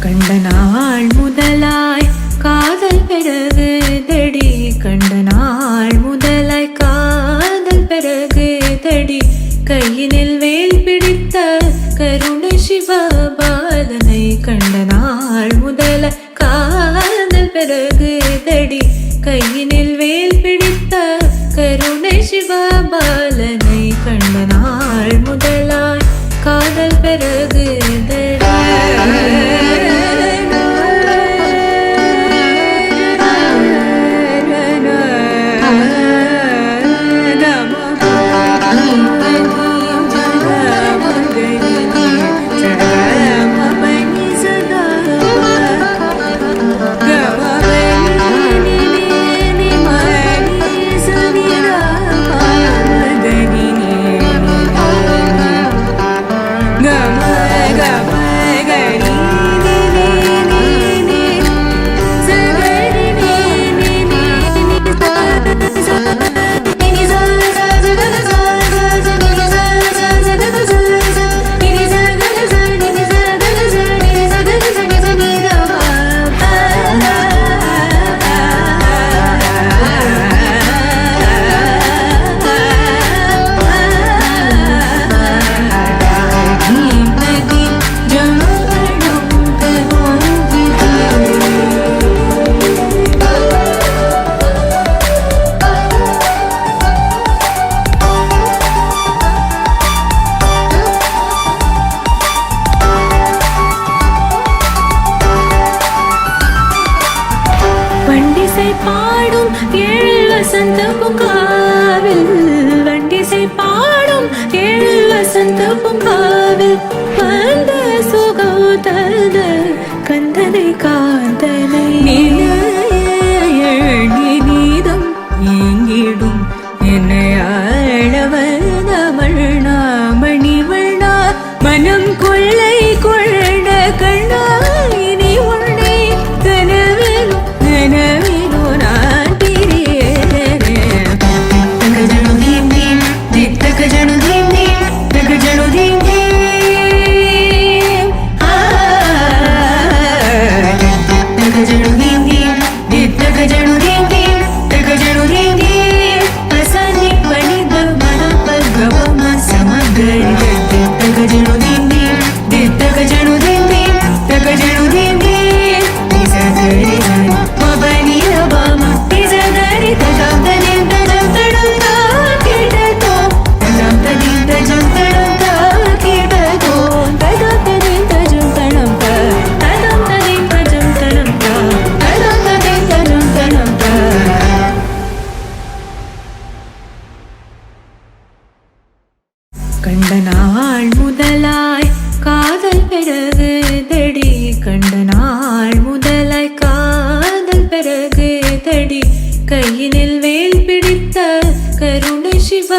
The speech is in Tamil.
கண்ட நாள் முதலாய் காதல் பிறகு தடி, கண்ட நாள் முதலாய் காதல் பிறகு தடி, கையினில் வேல் பிடித்த கருணை சிவபாலனை கண்ட நாள் முதல காதல் பிறகு தடி, கையினில் வேல் பிடித்த கருணை சிவபாலனை கண்ட நாள் முதலாய் காதல் பிறகு பாடும் ஏழு வசந்த பூங்காவில், வண்டிசை பாடும் ஏழு வசந்த பூங்காவில், வந்த சுகௌதத கந்தனை காந்தனை நீதம் எங்கிடும் என்னை ஆழவன மண்ணா மணிவண்ணா மனம் கொள்ளை கொண்ட கண்ணா இனி உன்னை கனவிலும் கனவில் கண்ட நாள் முதலாய் காதல் பிறகு தடி, கண்ட நாள் முதலாய் காதல் பிறகு தடி, கையினில் வேல் பிடித்த கருணை சிவ